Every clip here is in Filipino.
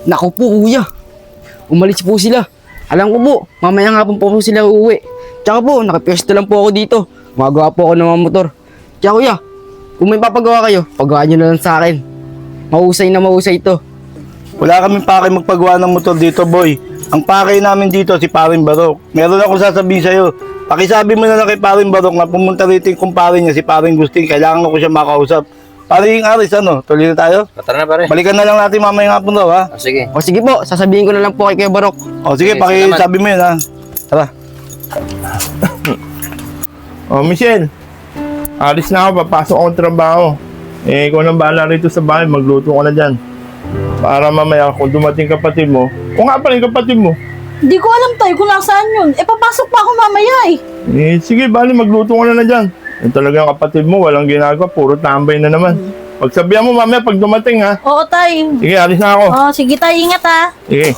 Naku po kuya, umalis po sila. Alam ko po, mamaya nga po sila uuwi. Tsaka po, nakapwesto lang po ako dito. Gumagawa po ako ng mga motor. Tsaka kuya, kung may papagawa kayo, pagawa nyo na lang sa akin. Mahusay na mahusay ito. Wala kaming pake magpagawa ng motor dito, boy. Ang pake namin dito si Paring Barok. Meron akong sasabihin sa'yo. Pakisabi mo na lang kay Paring Barok na pumunta rito yung kumpare niya, si Paring Gustin. Kailangan ko siya makausap. Paring Aris, ano? Tuloy na tayo? Tara na pare. Balikan na lang natin mamaya nga po daw, ha? Sige. O sige po, sasabihin ko na lang po kay Kuya Barok. O sige, Okay, pakisabi mo yun, ha? Tara. Oh, Michelle. Alis na ako, papasok akong trabaho. Ikaw nang bahala rito sa bahay, magluto ka na dyan. Para mamaya kung dumating kapatid mo, kung nga pala yung kapatid mo, Hindi ko alam tayo kung nasaan yun. Papasok pa ako mamaya sige, bali, magluto ka na dyan. Yung talagang kapatid mo, walang ginagawa, puro tambay na naman. Pagsabihan mo mamaya pag dumating ha. Oo tay. Sige, alis na ako. Oo, sige tay, ingat ha. Sige.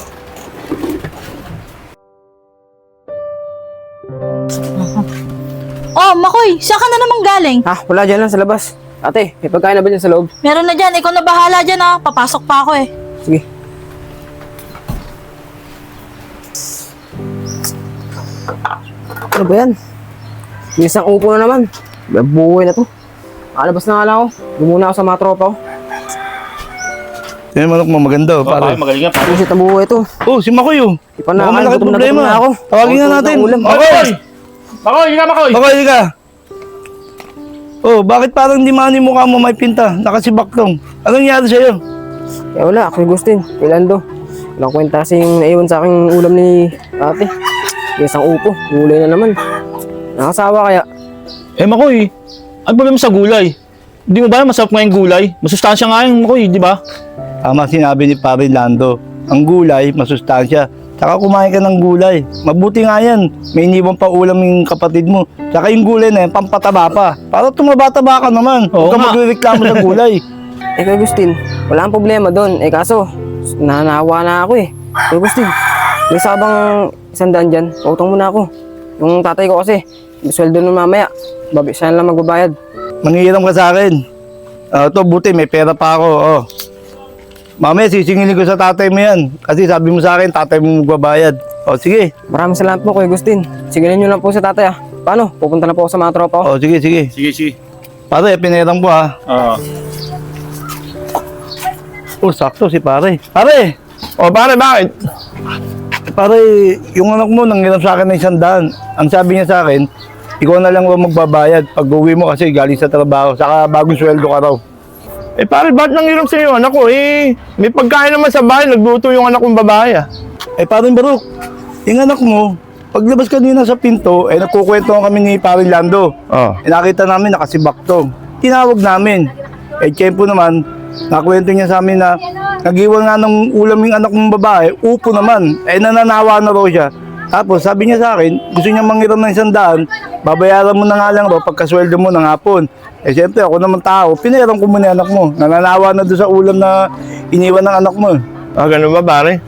Oh, Makoy, saan ka na naman galing? Ha, wala dyan lang sa labas. Ate, may pagkain na ba dyan sa loob? Meron na dyan, ikaw na bahala dyan ha. Papasok pa ako Sige. Ano ba yan? May isang upo na naman. Buhay na to. Alabas na nga lang ako. Dumuna ako sa mga tropa ko. Sino manok mo? Maganda, pare. magaling nga pare. Busit na buhay to. Oh, si Makoy, oh. Ipa na Mukhang malaki gutom na problema. gutom na ako. Tawagin na Gutom natin. ulam. Makoy! Makoy, hindi ka Makoy! Makoy, ka. Oh, bakit parang di mani mukha mo may pinta? Nakasibak tong. Anong nangyari sa'yo? Kaya wala, Kuya Agustin. Kay Lando. Walang kwenta kasing naiwan sa aking ulam ni ate. May isang upo. Gulay na naman. Nakasawa kaya. Makoy, ano problema sa gulay? Hindi mo ba masarap nga yung gulay? Masustansya nga yung Makoy, di ba? Tama sinabi ni Pare Lando. Ang gulay, masustansya. Tsaka kumain ka ng gulay. Mabuti nga yan. May iniwan pa ulam yung kapatid mo. Tsaka yung gulay na yan, pampataba pa. Para tumaba-taba ka naman. Oo Huwag ka nga. magreklamo sa gulay. Kuya Agustin, wala ang problema doon. Kaso, nanawa na ako Kuya Agustin, may sabang 100 dyan. Pautang muna ako. Yung tatay ko kasi, may sweldo nun mamaya. Siya lang magbabayad. Manghihiram ka sa akin. Ito, buti, may pera pa ako. Oh. Mamaya, sisingilin ko sa tatay mo yan. Kasi sabi mo sa akin, tatay mo magbabayad. O, sige. Maraming salamat po, Kuya Agustin. Sigilin nyo lang po sa tatay Paano? Pupunta na po ako sa mga tropa ko. O, sige, sige. Sige, sige. Pare, pinirang po ha. Oh, sakto si pare. Pare! Oh, pare, bakit? Pare, yung anak mo nanghiram sa akin ng 100. Ang sabi niya sa akin, ikaw na lang raw magbabayad pag uwi mo kasi galing sa trabaho. Saka bagong sweldo ka raw. Pare, bakit nangiram sa iyo anak ko? May pagkain naman sa bahay, nagluto yung anak kong babae Paring Barok, yung anak mo, paglabas kanina sa pinto, nagkukwentuhan kami ni Paring Lando. Oh. Nakita namin nakasibak to. Tinawag namin. Tiyempo naman, nakwento niya sa amin na nag-iwan nga ng ulam yung anak mong babae, upo naman. Nananawa na raw siya. Tapos sabi niya sa akin, gusto niya manghiram ng 100, babayaran mo na nga lang raw pagkasweldo mo ng hapon. Siyempre ako naman tao, pinayaran ko muna yung anak mo. Nananawa na doon sa ulam na iniwan ng anak mo. Ganun ba pare?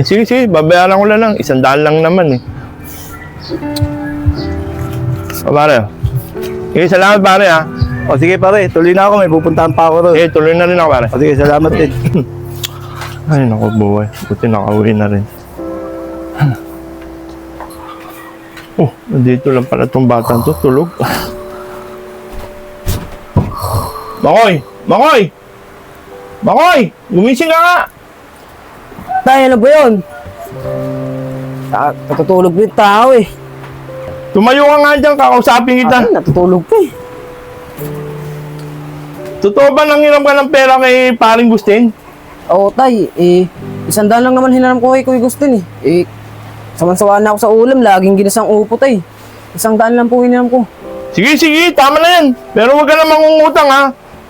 Sige, sige, babayaran ko lang. 100 lang naman pare. Sige, salamat pare O sige pare, tuloy na ako, may pupuntahan pa ako rin. Tuloy na rin ako pare. O sige, salamat din. Ay, naku buhay. Buti nakauwi na rin. Oh, nandito lang pala itong batang to. Tulog. Makoy! Makoy! Makoy! Gumising ka nga! Tay, ano ba yun? Natutulog po yung tao Tumayo ka nga dyan, kakausapin kita. Natutulog po Totoo ba nanghiram ka ng pera kay Paring Gustin? Oo, tay. 100 lang naman hinaram ko kay Kuya Agustin saman-sawa na ako sa ulam. Laging ginasang upo, tay. 100 lang po hinaram ko. Sige, sige, tama na yan. Pero huwag ka na mangungutang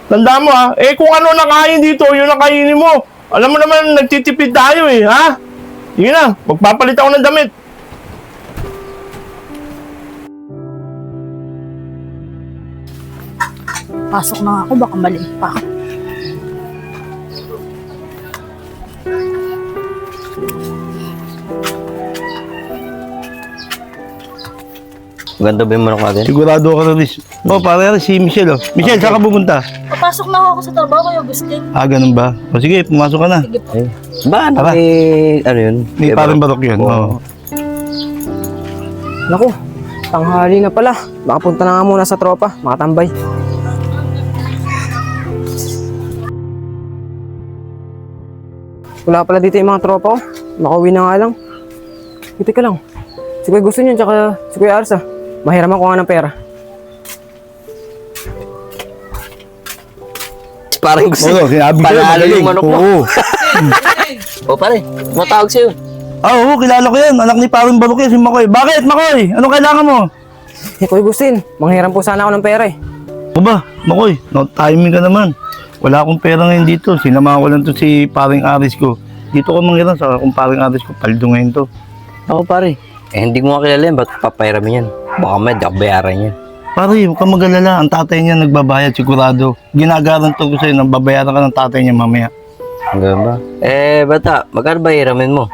Tandaan mo kung ano nakain dito, yun nakainin mo. Alam mo naman, nagtitipid tayo ha? Sige na, magpapalit ako ng damit. Pasok na ako, baka mali pa. Maganda ba yung manok natin? Sigurado ako na rin. O pare, si Michelle. Michelle, saan ka pupunta? Papasok na ako sa trabaho, Kuya Agustin. Ganun ba? O sige, pumasok ka na. Sige po. Ba, Tara. ano yun? Ni parang barok yun. Oo. Oo. Naku, tanghali na pala. Baka punta na nga muna sa tropa, makatambay. Wala pala dito yung mga tropa ko. Makauwi na nga lang. Ito ka lang. Si Kuya gusto niyan, tsaka si Kuya Arsa. Mahiraman ko nga ng pera. Parang gusto. Oo, sinabi ko yun, Panalo magaling. yung manok mo. Oo. O pare, matawag sa'yo. Oo, kilala ko yan. Anak ni parang barok yan, si Makoy. Bakit, Makoy? Anong kailangan mo? Eh, Kuya Gustin, manghiram po sana ako ng pera eh. O ba, Makoy, no timing ka naman. Wala akong pera ngayon dito. Sinama ko lang to si paring Aris ko. Dito ko manghiram sa kung paring Aris ko. Paldo ngayon to. Ako pare. Eh, hindi ko nga kilala yan. Ba't papayaramin yan? Baka may bayaran yan. Pare, huwag kang mag-alala. Ang tatay niya nagbabayad, sigurado. Ginagaranto ko sa'yo na babayaran ka ng tatay niya mamaya. Hanggang ba? Eh, bata, magkano ba hiramin mo?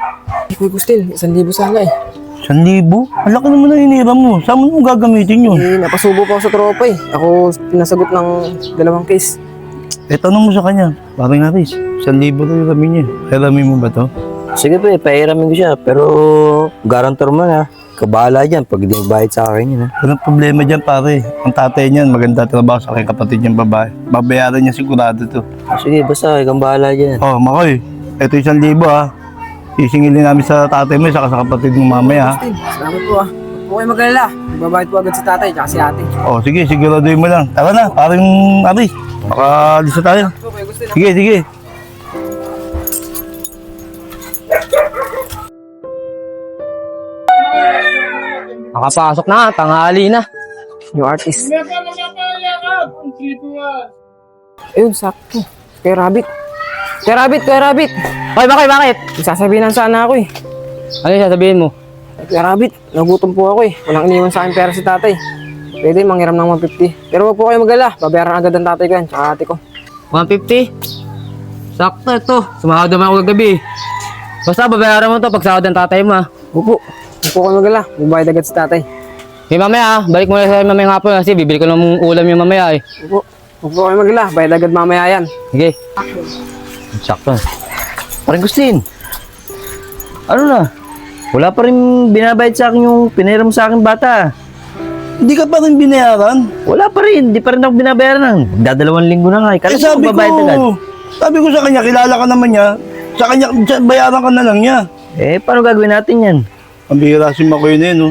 Eh, Kuya Gustin, 1,000 sana eh. 1,000? Ang laki naman na hiniram mo. Saan mo gagamitin yun? Eh, napasubo pa ako sa tropa eh. Ako pinasagot ng 2 case. Eh, tanong mo sa kanya. Paring Aris, 1,000 na hiramin niya. Hiramin mo ba to? Sige pa, pahiramin ko siya. Pero, garantor mo na. Kabahala dyan pag hindi magbayad sa akin yun. Ha? Walang problema dyan, pare. Ang tatay niyan, maganda trabaho sa aking kapatid niyang babae. Babayaran niya sigurado to. Sige, basta, ikaw bahala dyan. Oh, Makoy, eto 1,000 ha. Isingilin namin sa tatay mo, saka sa kapatid mo mamaya ha. Gustin, salamat po ah. Huwag po kayo mag-alala. Babayad po agad si tatay tsaka si ate. Oh, sige, siguraduhin mo lang. Tara na, paring Aris. Baka alis na tayo. Po, Kuya Gustin. Sige, sige. Nakapasok na, tanghali na. Yung artist. Ayun, sakto. Kuya Rabbit. Kuya Rabbit, Kuya Rabbit. Bakit? Sasabihin sana ako eh. Ano yung sasabihin mo? Kuya Rabbit, nagutom po ako eh. Walang iniwan sa akin pera si tatay. Pwede manghiram ng 150. Pero wag po kayo mag-alala. Babayaran agad ng tatay ko yan, tsaka ate ko. 150? Sakto ito. Sumahod naman ako kagabi. Basta babayaran mo to pag sahod ng tatay mo ha. Opo. Huwag po kayo mag-alala. Babayad agad si tatay. Okay, mamaya balik mo na sa mamaya hapon kasi bibili ko ng ulam yung mamaya eh. Opo. Huwag po kayo mag-alala. Bayad agad mamaya yan. Sige. Sakto. Parang Gustin. Ano na? Wala pa rin binabayad sa akin yung pinahiram sa akin bata. Hindi ka pa rin binayaran? Wala pa rin. Hindi pa rin ako binabayaran. Magdadalawang linggo na nga. Eh, Kala sabi ko babayad agad. sabi ko sa kanya, kilala ka naman niya. Sa kanya, bayaran ka na lang niya. Eh, paano gagawin natin yan? Ang bihira si Makoy na yun, no?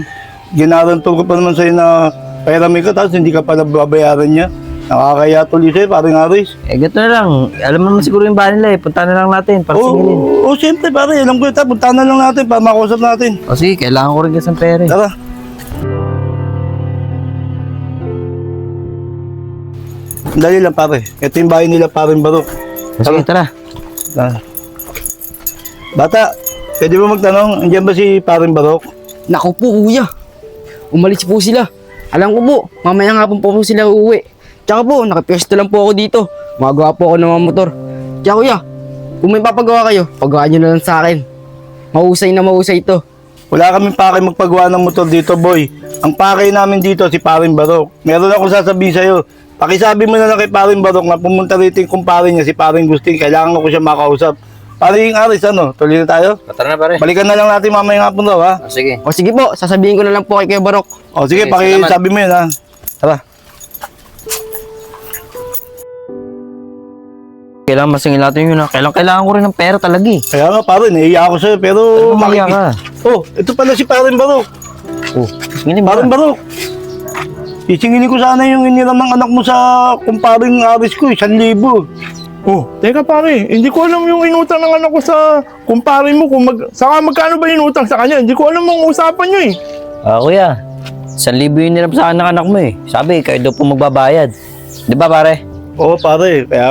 Ginarantol ko pa naman sa'yo na pairami ka, tapos hindi ka pa nababayaran niya. Nakakaya tuloy sa'yo, paring Aris. Eh, gato na lang. Alam mo naman siguro yung bahay nila eh. Punta na lang natin para singilin. Oo, siyempre, pare. Alam ko yun. Punta na lang natin para makausap natin. O sige, kailangan ko rin kasi ng pera eh. Tara. Dali lang, pare. Ito yung bahay nila, paring Barok. O sige, tara. Ah. Bata, pwede ba magtanong? Andiyan ba si paring Barok? Naku po, kuya. Umalis po sila. Alam ko po, mamaya nga po sila uuwi. Tsaka po, nakapwesto lang po ako dito. Magawa po ako ng mga motor. Tsaka kuya, kung may papagawa kayo, pagawa nyo na lang sa akin. Mahusay na mahusay ito. Wala kaming pake magpagawa ng motor dito, boy. Ang pake namin dito si paring Barok. Meron akong sasabihin sa'yo. Pakisabi mo na lang kay paring Barok na pumunta rito yung kumpare niya, si paring Gustin. Kailangan ko siya makausap. Paring Aris, ano? Tuloy na tayo? Tara na pare. Balikan na lang natin mamaya nga po daw, ha? O sige. O sige po, sasabihin ko na lang po kay Kuya Barok. O sige, Okay, pakisabi mo yun, ha? Tara. Kailangan masingil natin yun ha. Kailangan ko rin ng pera talaga eh. Kaya nga, pare, naiiyak ako sa'yo, pero... Umiyak ka. Oh, ito pala si paring Barok. Oh, singilin mo Paring na. Barok. Isingilin ko sana yung iniram ng anak mo sa kumparing Aris ko, 1,000. Oh, teka pare, hindi ko alam yung inutang ng anak ko sa kumpare mo kung saka magkano ba inutang sa kanya. Hindi ko alam ang usapan nyo eh. Kuya. 1,000 yun nila sa akin ng anak mo eh. Sabi, kayo daw po magbabayad. Di ba pare? Oo, pare. Kaya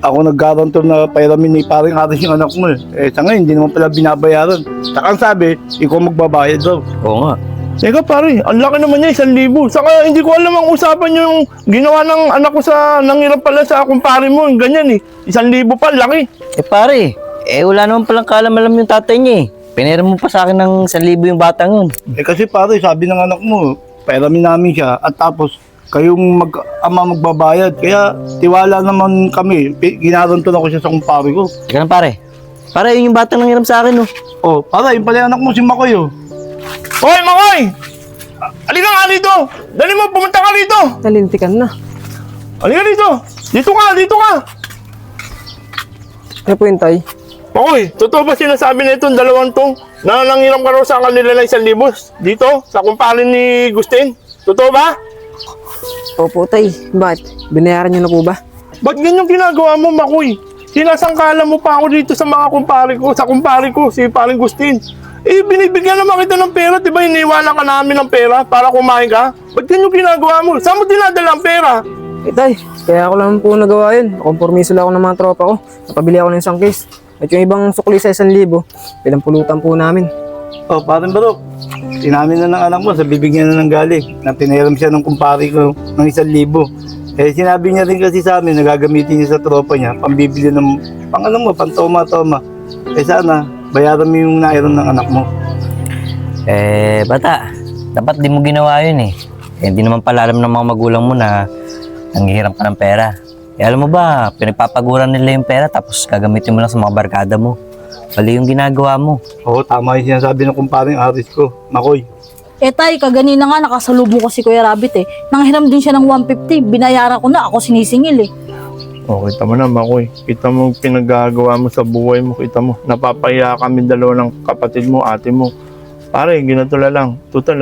ako nag-guarantor na pairamin ni paring Aris yung anak mo eh. Eh, sa ngayon, hindi naman pala binabayaran. Saka ang sabi, ikaw magbabayad daw. Oo nga. Teka pare, ang laki naman niya, 1,000. Saka hindi ko alam ang usapan nyo yung ginawa ng anak ko sa nangiram pala sa kumpare mo. Ganyan eh. 1,000 pa, laki. Eh pare, wala naman palang kaalam-alam yung tatay niya eh. Piniram mo pa sa akin ng 1,000 yung batang yun. Eh kasi pare, sabi ng anak mo, pairamin namin siya at tapos kayong ama magbabayad. Kaya tiwala naman kami. Ginarantor ako siya sa kumpare ko. Teka lang pare. Pare, yun yung batang nanghiram sa akin, oh. Oh, pare, yung pala yung anak mo si Makoy, oh. Hoy, Makoy! Halika nga dito! Dali mo, pumunta ka dito! Nalintikan na. Halika dito! Dito ka, dito ka! Ano po yun, Tay? Makoy, totoo ba sinasabi na itong dalawang to na nanghiram ka raw sa kanila ng 1,000 dito sa kumpare ni Gustin? Totoo ba? Opo, Tay. Bakit? Binayaran niyo na po ba? Ba't ganyan ginagawa mo, Makoy? Sinasangkala mo pa ako dito sa mga kumpare ko, sa kumpare ko, si paring Gustin. Eh, binibigyan naman kita ng pera, di ba? Iniwanan ka namin ng pera para kumain ka. Ba't ganyan ginagawa mo? Saan mo dinadala ang pera? Eh, Tay. Kaya ako lang po nagawa yun. Kompromiso lang ako ng mga tropa ko. Napabili ako ng isang case. At yung ibang sukli sa 1,000, pinampulutan po namin. Oh, parang Barok. Sinamin na ng anak mo, sa bibigyan na ng galing. Na pinahiram siya ng kumpare ko ng 1,000. Eh, sinabi niya rin kasi sa amin, nagagamitin niya sa tropa niya, pambibili ng, pang toma-toma. Eh, sana, bayaran mo yung nairon ng anak mo. Eh, bata, dapat di mo ginawa yun eh. Eh, di naman pala alam ng mga magulang mo na nanghihiram ka ng pera. Eh, alam mo ba, pinagpapaguran nila yung pera tapos gagamitin mo lang sa mga barkada mo. Mali yung ginagawa mo. Oo, tama yung sinasabi ng kumparing Aris ko, Makoy. Eh tay, kaganina nga nakasalubong ko si Kuya Rabbit eh. Nanghiram din siya ng 150, binayaran ko na, ako sinisingil eh. Oh, kita mo na, Makoy. Kita mo pinagagawa mo sa buhay mo. Kita mo, napapahiya kami dalawa ng kapatid mo, ate mo. Pare, ginatula lang. Total,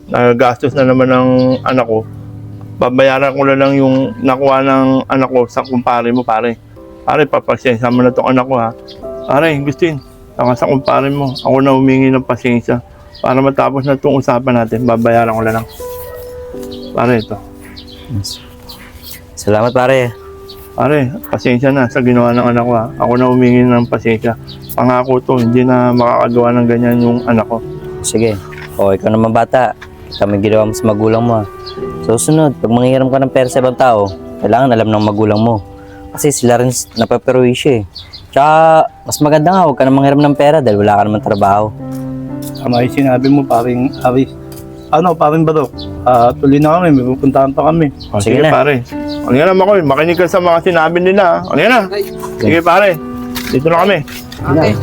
nagagastos na naman ng anak ko. Babayaran ko na lang yung nakuha ng anak ko sa kumpare mo, pare. Pare, papasensya mo na itong anak ko, ha. Pare, Gustin, saka sa kumpare mo, ako na humingi ng pasensya. Para matapos na itong usapan natin, babayaran ko na lang. Pare, ito. Salamat pare. Pare, pasensya na sa ginawa ng anak ko, ha. Ako na humingi ng pasensya. Pangako to, hindi na makakagawa ng ganyan yung anak ko. Sige. O, ikaw naman bata. Kita mo yung ginawa mo sa magulang mo. So, sunod, pag manghihiram ka ng pera sa ibang tao, kailangan alam ng magulang mo. Kasi sila rin napaperwisyo eh. Tsaka, mas maganda nga, huwag ka na manghiram ng pera dahil wala ka naman trabaho. Tama yung sinabi mo, paring Aris. Ano, paring Barok, tuloy na kami, may pupuntahan pa kami. O, Sige sige, na. pare. Ano yan na, Makoy? Makinig ka sa mga sinabi nila, ha. Ano yan na? Sige, pare. Dito na kami. Okay.